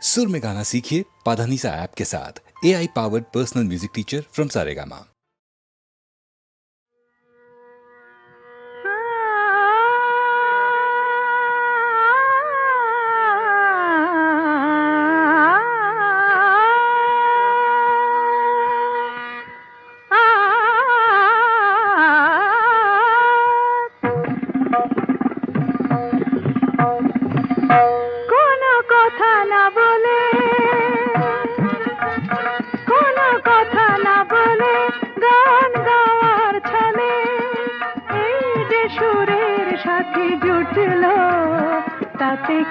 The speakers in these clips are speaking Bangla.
सुर में गाना सीखिए पाधानीसा ऐप के साथ। AI powered personal music teacher from Saregama.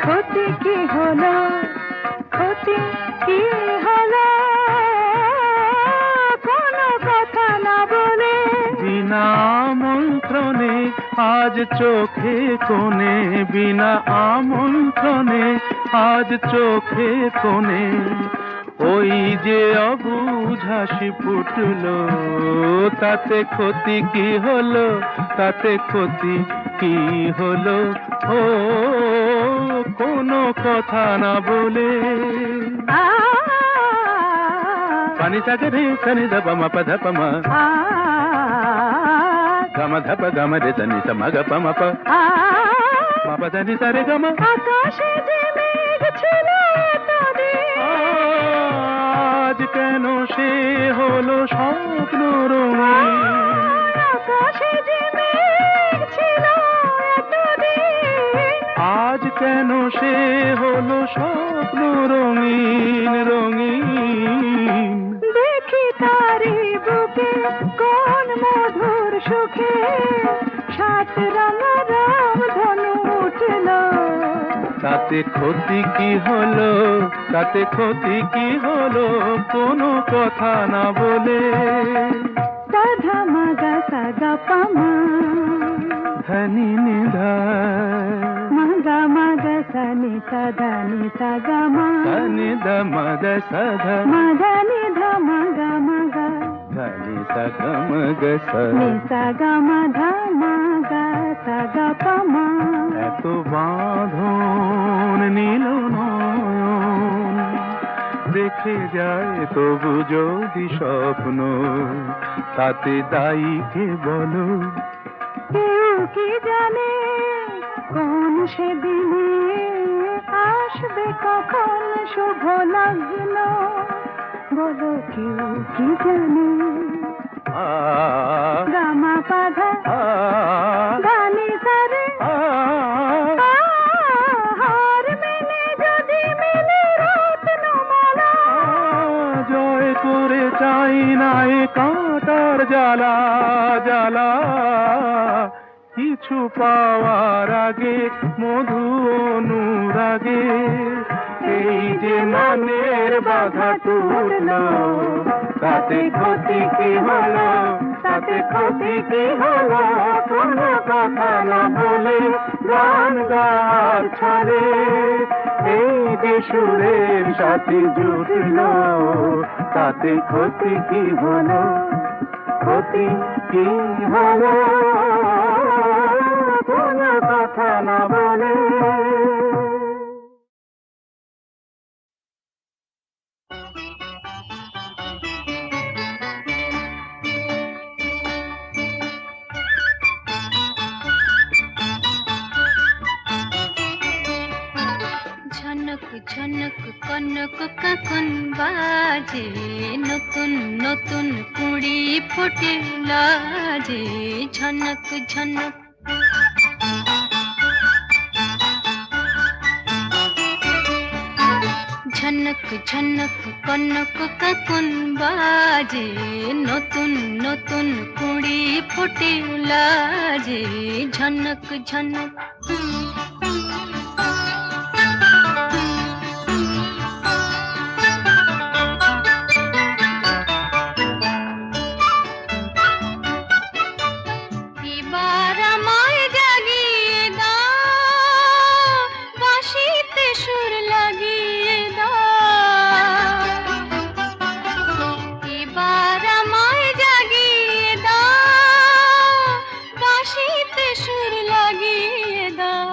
ক্ষতি কি হলো, ক্ষতি কি হলো, কোনো কথা না বলে বিনা আমন্ত্রণে আজ চোখে কোণে, বিনা আমন্ত্রণে আজ চোখে কোণে ওই যে অবুঝ হাসি ফুটলো, তাতে ক্ষতি কি হলো, তাতে ক্ষতি কি হলো, ও কোনো কথা না বলে। পানি সাগে রে সনি দপ ম পধ পম গম ধপ গম রে সনি সম গ পম প ম পধ নি সরে গম। আকাশে যে মেঘ ছিল এতদিন, আজ কেন সে হলো স্বপ্ন রঙিন, আকাশে যে মেঘ ছিল এতদিন, আজ কেন সে হলো স্বপ্ন রঙিন রঙিন। দেখি তারি বুকে কোন মধুর সুখে সাত রাম রাম ধনু উঠল, তাতে ক্ষতি কি হলো, তাতে ক্ষতি কি হলো, কোনো কথা না বলে। সাধা মাগা সাগা পামা ধনি নিধা মাগা মাগা সানি সাধা নি সাগা মা ধনি দ মদ সধ মাগা নি ধা মাগা মাগা ধনি সগ মগ স। নি সাগা মা ধা মাগা সাগা পামা। এত বাঁধন নীল নয়ন দেখে যায় তবু যদি স্বপ্ন, তাতে দায়ী কে বলো। কেউ কি জানে কোন সেদিনে আসবে কখন শুভ লগ্ন, বলো কেউ কি জানে। গামা পাধা গানি সারে হার মেলে যদি মেলে রত্নমালা, জয় করে চাই না এ কাঁটার জ্বালা জ্বালা, কিছু পাওয়ার আগে মধু অনুরাগে এই যে মনের বাধা টুটলো, তাতে ক্ষতি কি হলো, তাতে ক্ষতি কি হলো, কোনো কথা না বলে গান গাওয়ার ছলে এই যে সুরের সাথে জুটলো, তাতে ক্ষতি কি হলো, ক্ষতি কি হলো, কোনো কথা না বলে। ঝনক ঝনক কনক কখন বাজে, নতুন নতুন কুড়ি ফোটে লাজে, ঝনক ঝনক। ঝনক ঝনক কনক কখন বাজে, নতুন নতুন কুড়ি ফোটে লাজে, ঝনক ঝনক। এবার আমায় জাগিয়ে দাও, বাঁশিতে সুর লাগিয়ে দাও, এবার আমায় জাগিয়ে দাও, বাঁশিতে সুর লাগিয়ে দাও।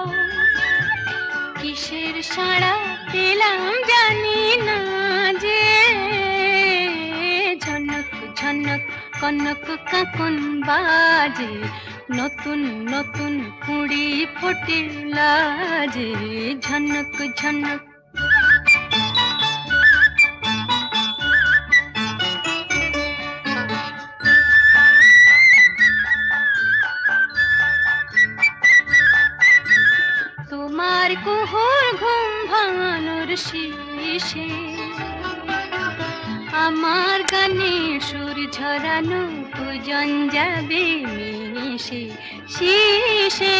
কনক কাকন বাজে, নতুন নতুন কুড়ি ফোটে লাজে, ঝনক ঝনক। তোমার কুহুর ঘুম ভাঙানোর শিশে আমার গানে সুর ঝরানো পূজন যাবে মিশে, শিশে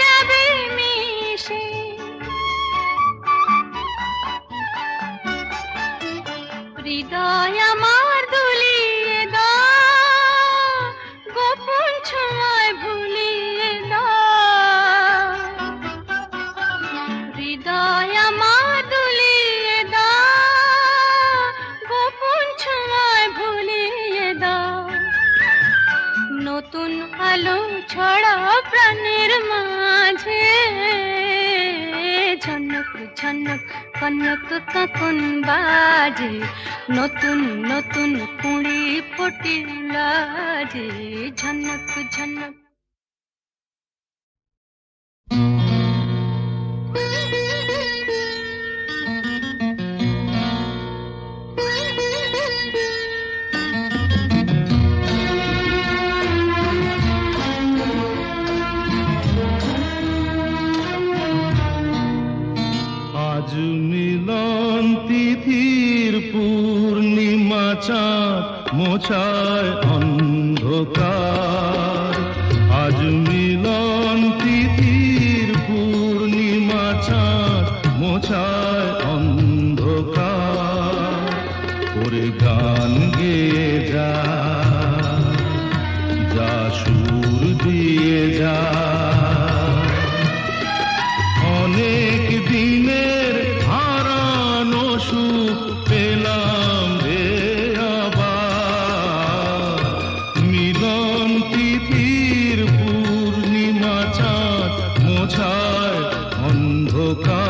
যাবে মিশে। হৃদয় আমার দুলিয়ে দাও, গোপন ছোঁয়ায় ভুলিয়ে দাও। হৃদয় আমার দুলিয়ে দাও, গোপন ছোঁয়ায় ভুলিয়ে দাও। নতুন আলো ছড়াও প্রাণের মাঝে, ঝনক ঝনক কনক কাকন বাজে, নতুন নতুন কুড়ি ফোটে লাজে, ঝনক ঝনক। আজ মিলন তিথির পূর্ণিমা চাঁদ মোছায় অন্ধকার। আজ মিলন তিথির পূর্ণিমা চাঁদ মোছায় অন্ধকার। ওরে গান গেয়ে যা, যা সুর দিয়ে যা। অনেক দিনের হারানো সুখ পেলাম রে আবার। মিলন তিথির পূর্ণিমা চাঁদ মোছায় অন্ধকার।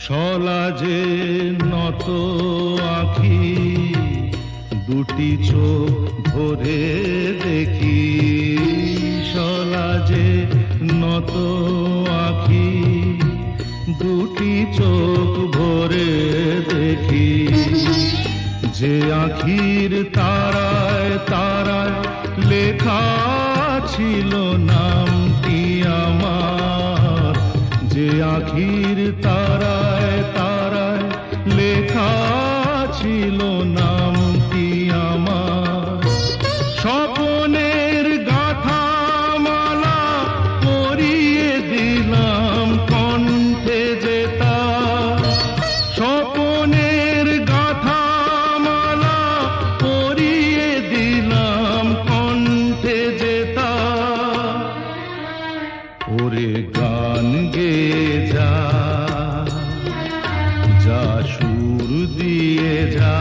সলাজে নত আঁখি দুটি চোখ ভরে দেখি। সলাজে নত আঁখি দুটি চোখ ভরে দেখি। যে আঁখির তারায় তারায় লেখা ছিল নামটি আমার। যে আঁখির তারায় তারায় লেখা ছিল নামটি আমার। স্বপনের গাথা মালা পরিয়ে দিলাম কণ্ঠে যেতা। স্বপনের গাথা মালা পরিয়ে দিলাম কণ্ঠে যেতা। ওরে গান গেয়ে যা, যা সুর দিয়ে যা।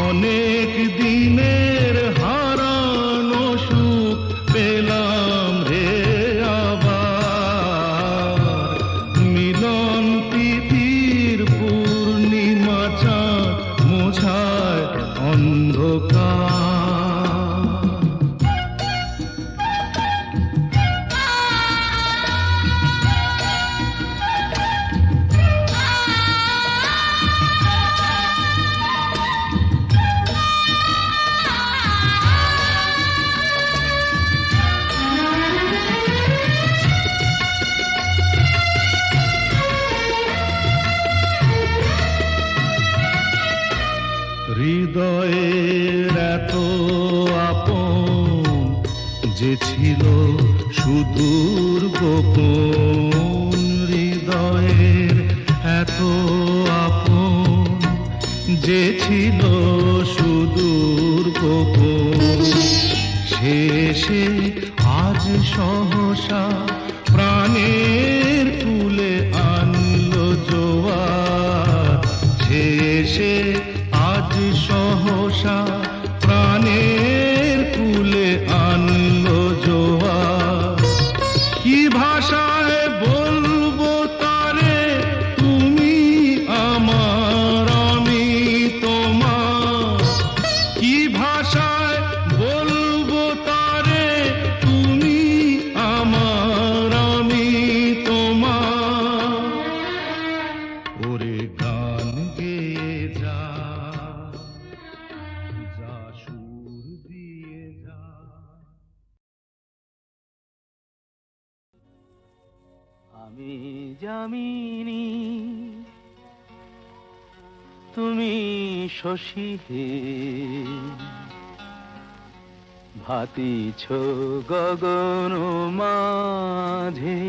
অনেক দিনের হারানো সুখ পেলাম রে আবার। মিলন তিথির পূর্ণিমা চাঁদ মোছায় অন্ধকার। হৃদয়ের এত আপন যে ছিল সুদূর গোপন। হৃদয়ের এত আপন যে ছিল সুদূর গোপন। শেষে আজ সহসা প্রাণের কুলে এসে আজ সহসা প্রাণের কুলে আনলো জোয়ার। কি ভাষায় বলবো তারে, তুমি আমার আমি তোমার। কি ভাষায় বলবো তারে, তুমি আমার আমি তোমার। ওরে গান গেয়ে যা, যা সুর দিয়ে যা। আমি যামিনী, তুমি শশী হে, ভাতিছ গগন মাঝে।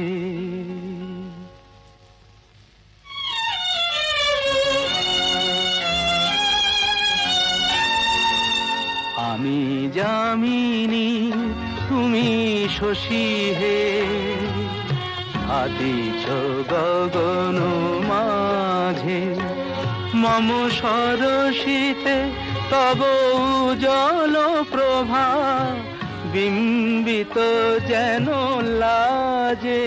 আমি যামিনী, তুমি শশী হে, ভাতিছ গগন মাঝে। মম সরসিতে তব উজ্জ্বল প্রভা, বিম্বিত যেন লাজে।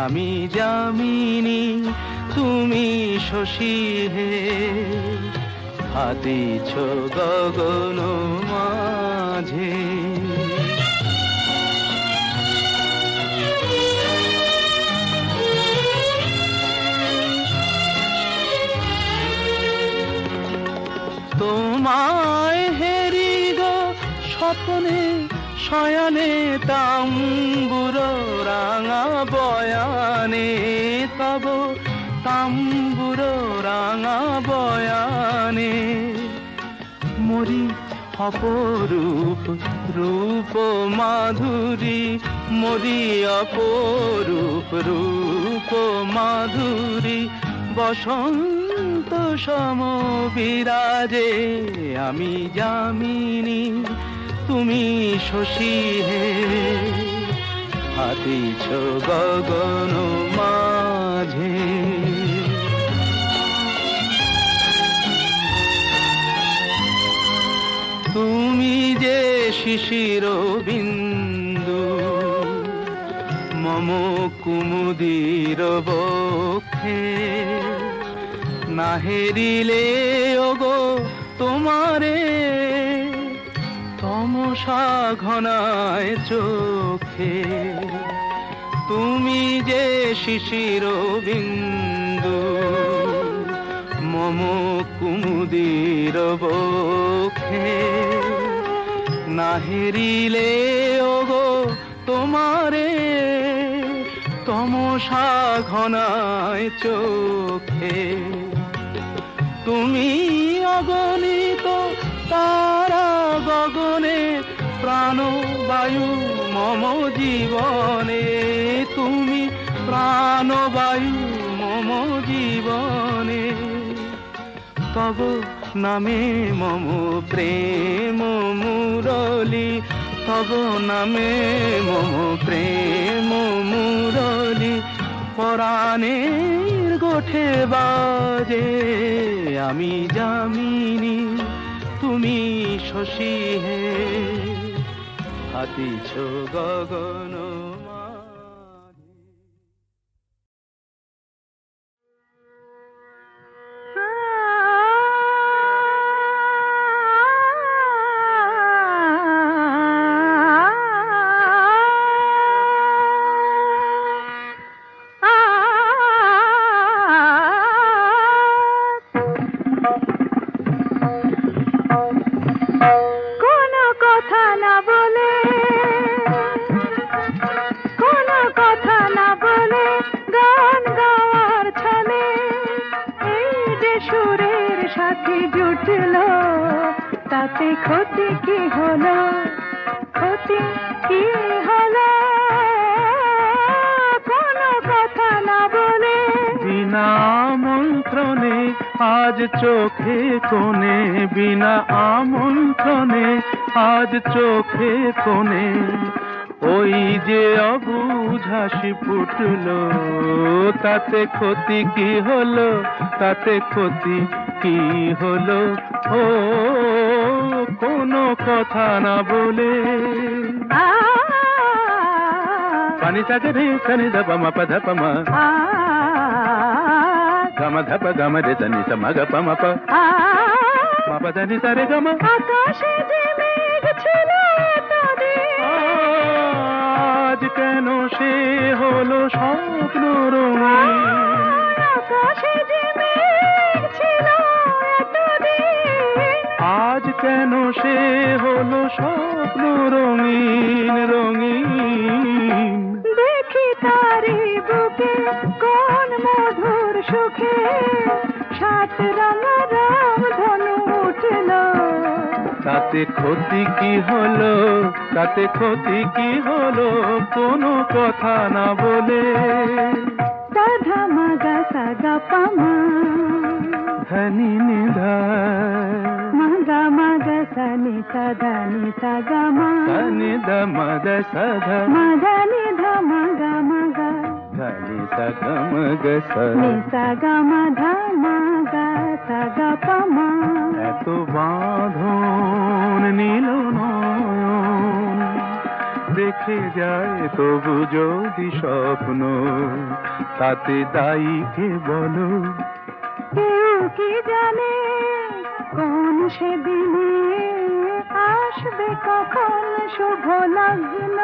আমি যামিনী, তুমি শশী হে, ভাতিছ গগন মাঝে। তোমায় হেরি গো স্বপ্নে শয়নে, তাম্বুর রাঙা বয়ানে, তব তাম্বুর রাঙা বয়ানে। মরি অপরূপ রূপ মাধুরী, মরি অপরূপ রূপ মাধুরী। বসন্ত সম বিরাজে, আমি যামিনী, তুমি শশী হে, ভাতিছ গগন মাঝে। তুমি যে শিশির বিন্দু, মম কুমুদির বক্ষে। না হেরিলে ওগো তোমারে, তমসা ঘনায় চোখে। তুমি যে শিশির বিন্দু, মম কুমুদির বক্ষে। না হেরিলে ওগো তোমারে, তমসা ঘনায় চোখে। তুমি অগণিত তারা গগনে, প্রাণবায়ু মম জীবনে। তুমি প্রাণবায়ু মম জীবনে। তব নামে মম প্রেম মুরলী, তব নামে মম প্রেম মুরলী। পরাণের গোঠে বাজে, আমি যামিনী, তুমি শশী হে, ভাতিছ গগন মাঝে। কোনো কথা না বলে, কোনো কথা না বলে, গান গাওয়ার ছলে এই যে সুরের সাথে জুটলো, তাতে ক্ষতি কি হলো, ক্ষতি কি হলো? কোনো কথা না বলে, বিনা আমন্ত্রণে আজ চোখে কোণে, বিনা আমন্ত্রণে আজ চোখে কোণে। ওই যে অবুঝ হাসি ফুটলো, তাতে ক্ষতি কি হলো, তাতে ক্ষতি কি হলো? ও কোনো কথা না বলে পানি সাগে রে সনি ধপ মা পা ধপ মা গম ধপ গম রে সনি স ম গ প ম প মা পা ধনি সা রে গম। আকাশে যে মেঘ ছিল এতদিন, আজ কেন সে হলো স্বপ্ন রঙিন, আকাশে যে মেঘ ছিল এতদিন, আজ কেন সে হলো স্বপ্ন রঙিন রঙিন। দেখি তারি বুকে কোন মধুর সুখে সাত রাঙা রাম ধনু উঠল, তাতে ক্ষতি কি হলো, তাতে ক্ষতি কি হলো, কোনো কথা না বলে সাধা মাগা সাগা পামা ধনি নিধা মাগা মাগা সানি সাধা নি সাগা মা ধনি দ মদ সধ মাধা নি ধা মাগা মাগা ধনি সগম গ স। নি সাগা মাধা মাগা সাগা পামা। এত বাঁধন নীল নয়ন দেখে যায় তবু যদি স্বপ্ন, তাতে দায়ী কে বলো? কেউ কি জানে কোন সেদিনে আসবে কখন শুভ লগ্ন,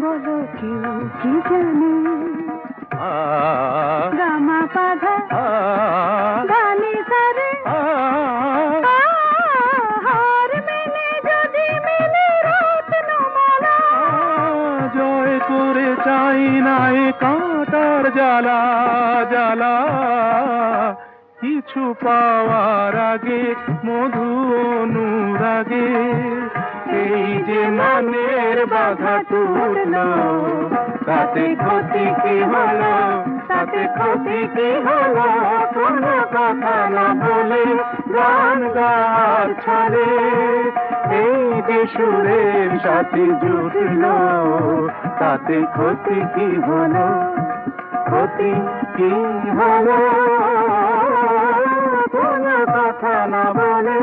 বলো কেউ কি জানে? আ গামা পাধা আ গানি সারে আ হার মেনে যদি মেলে রত্নমালা, জয় করে চাই না এ কাঁটার জ্বালা জ্বালা, কিছু পাওয়ার আগে মধু অনুরাগে এই যে মনের বাধা টুটলো, তাতে ক্ষতি কি হলো, তাতে ক্ষতি কি হলো, কোনো কথা না বলে গান গাওয়ার ছলে এই যে সুরের সাথে জুটলো, তাতে ক্ষতি কি হলো, ক্ষতি কি হলো, কোনো কথা না বলে।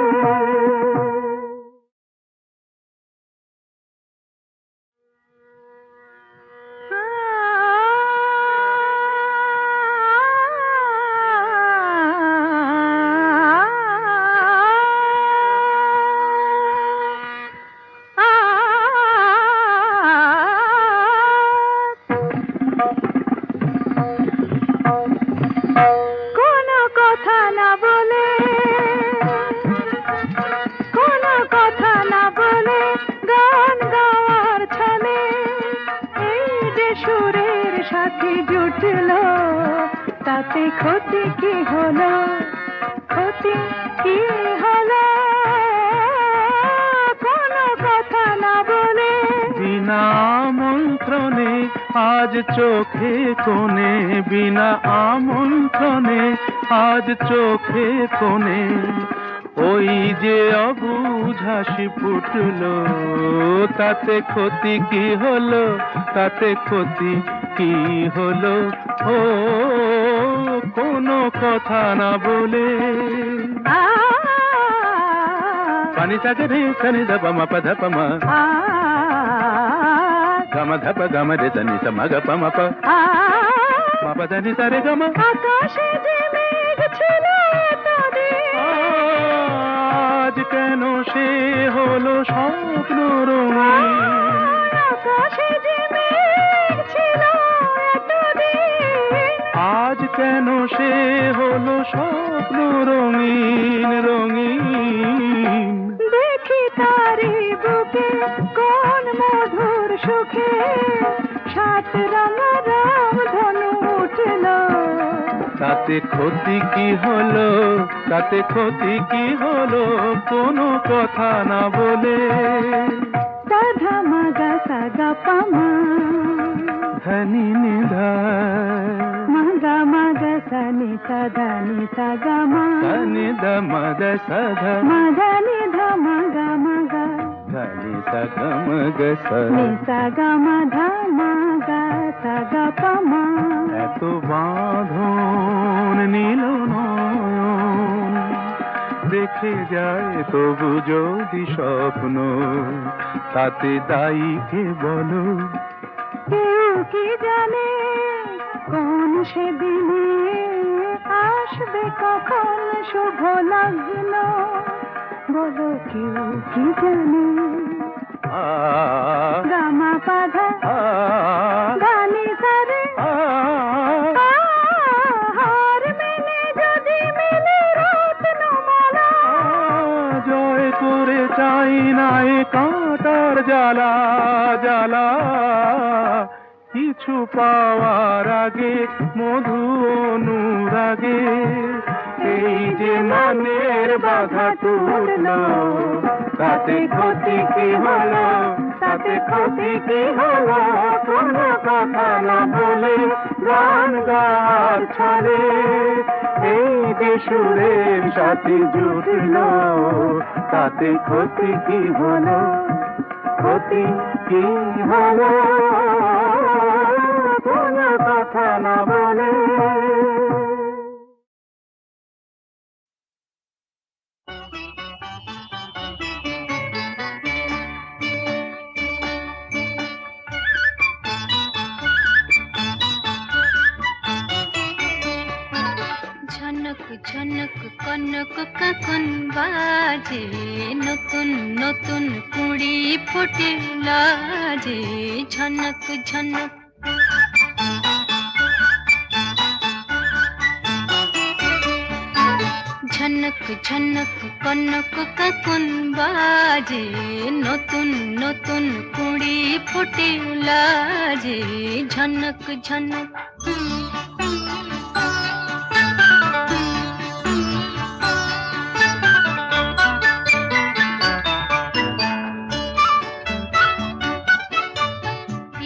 কোনো কথা না বলে, কোনো কথা না বলে গান গাওয়ার ছলে এই যে সুরের সাথে জুটলো, তাতে ক্ষতি কি হলো, ক্ষতি কি হলো, কোনো কথা না বলে। বিনা আমন্ত্রণে আজ চোখে কোণে, বিনা আমন্ত্রণে আজ চোখে কোণে ওই যে অবুঝ হাসি ফুটলো, তাতে ক্ষতি কি হলো, তাতে ক্ষতি কি হলো? ও কোনো কথা না বলে পানি সাগে রে সনি ধপ মা পা ধপ মা গম ধপ গম রে সনি স ম গ প ম প মা পা ধনি সা রে গম। আকাশে যে মেঘ ছিল এতদিন, আজ কেন সে হলো স্বপ্ন রঙিন, আকাশে যে মেঘ ছিল এতদিন, আজ কেন সে হলো স্বপ্ন রঙিন রঙিন। দেখি তারি বুকে কোন মধুর সুখে সাত রাঙা রাম ধনু উঠল, তাতে ক্ষতি কি হলো, তাতে ক্ষতি কি হলো, কোনো কথা না বলে সাধা মাগা সাগা পামা ধনি নিধা মাগা মাগা সানি সাধা নি সাগা মা সনি দ মদ সধ মাধা নি ধা মাগা মাগা ধনি সা গা মা গা সা নি সা গা মা ধা মা গা সা গা পা মা। এত বাঁধন নীল নয়ন দেখে যায় তবু যদি স্বপ্ন তাতে দায়ী কে বলো? কেউ কি জানে কোন সেদিনে আসবে কখন শুভ লগ্ন, বলো কেউ কি জানে? আ গামা পাধা আ গানি সারে আ হার মেলে যদি মেলে রত্নমালা। জয় করে চাই না এ কাঁটার জ্বালা জ্বালা, কিছু পাওয়ার আগে মধু অনুরাগে এই যে মনের বাধা টুটলো, তাতে ক্ষতি কি হলো? তাতে ক্ষতি কি হলো? কোনো কথা না বলে গান গাওয়ার ছলে এই যে সুরের সাথে জুটলো, তাতে ক্ষতি কি হলো? ক্ষতি কি হলো? কোনো কথা না বলে। ঝনক ঝনক কনক কাকন বাজে, নতুন নতুন কুড়ি ফুটে লাজে। ঝনক ঝনক ঝনক ঝনক কনক কাকন বাজে, নতুন নতুন কুড়ি ফুটে লাজে। ঝনক ঝনক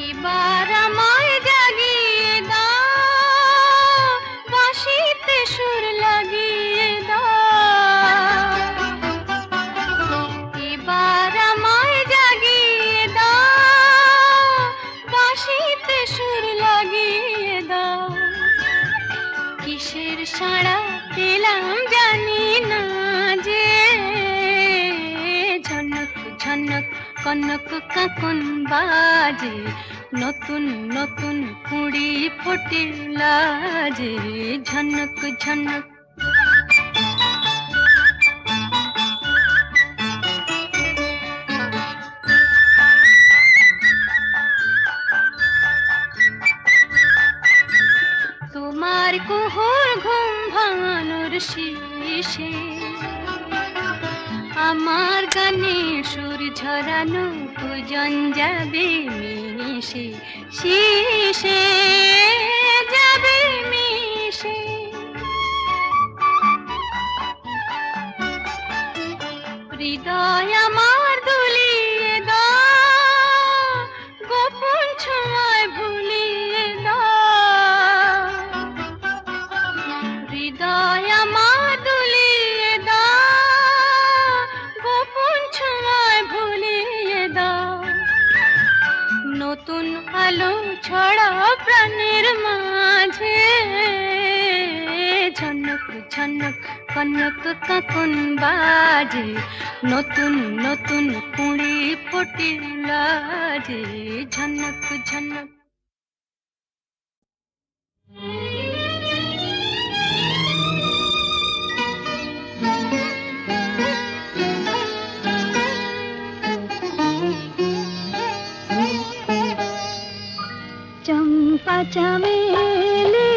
এবার আমায় জাগিয়ে দাও, বাঁশিতে সুর লাগিয়ে দাও। এবার আমায় জাগিয়ে দাও, বাঁশিতে সুর লাগিয়ে দাও। কিসের সাড়া পেলাম জানি না যে, ঝনক ঝনক কনক কাকন বাজে, নতুন নতুন কুড়ি ফোটে লাজে। ঝনক ঝনক তোমার কুহুর ঘুম ভাঙানোর শীষে, আমার গানে সুর ঝরানো পূজন যাবে মিশে, শীষে যাবে মিশে। হৃদয় আমার দুলিয়ে দাও, গোপন ছোঁয়ায় ভুলিয়ে দাও। হৃদয় আমার দুলিয়ে দাও, গোপন ছোঁয়ায় ভুলিয়ে দাও। নতুন আলো ছড়াও প্রাণের মাঝে, ঝনক ঝনক কনক কাকন বাজে, নতুন নতুন কুড়ি ফোটে লাজে। ঝনক ঝনক চম্পা চামেলি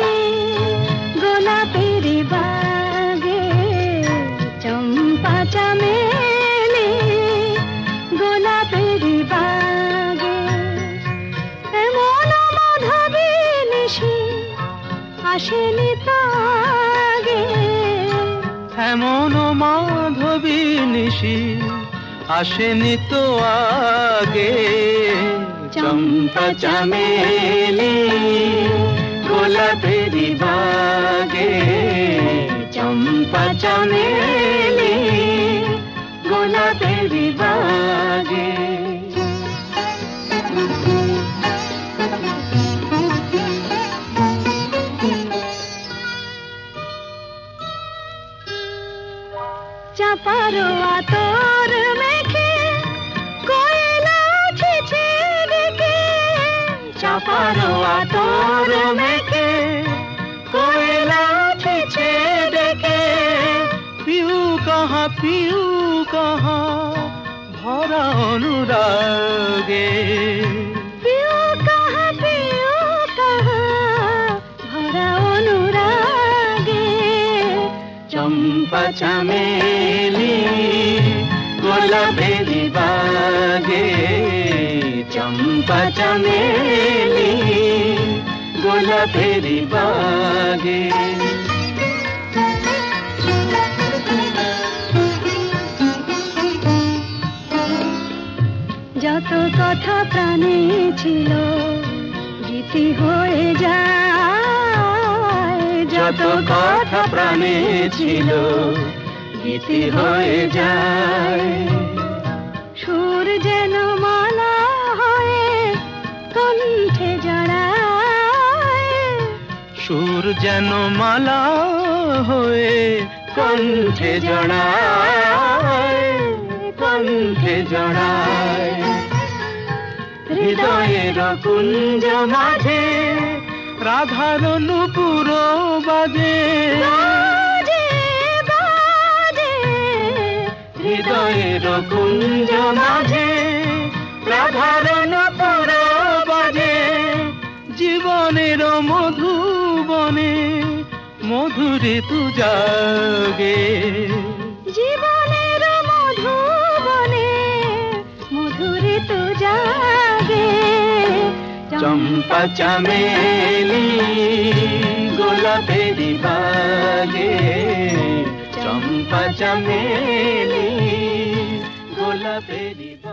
গোলাপের বাগে, চম্পা চামেলি গোলাপের বাগে। এমন মাধবী নিশি আসেনি তো আগে, এমন মাধবী নিশি আসেনি তো আগে। চম্পা চামেলি গোলাপের বাগে, চম্পা চামেলি গোলাপের বাগে। পারো আতর মেখে কোয়েলা ছিছে ডেকে পিউ কাহা ভরা অনুরাগে পিউ কাহা ভরা অনুরাগে চম্পা চামেলি গোলাপেরি বাগে চম্পা চামেলি গোলাপেরি বাগে যত কথা প্রাণে ছিল গীতি হয়ে যায় যত কথা প্রাণে ছিল গীতি হয়ে যায় সুর যেন মালা হয়ে কণ্ঠে জড়ায় সুর যেন মালা হয়ে কণ্ঠে জড়ায় কণ্ঠে জড়ায় হৃদয়ের কুঞ্জ মাঝে রাধার নূপুর বাজে বাজে বাজে হৃদয়ের কুঞ্জ মাঝে রাধার নূপুর বাজে জীবনের মধুবনে মধুরে তু জাগে জীবনের মধুবনে মধুরে তো জাগে চম্পা চামেলি গোলাপেরি বাগে চম্পা চামেলি গোলাপেরি বাগে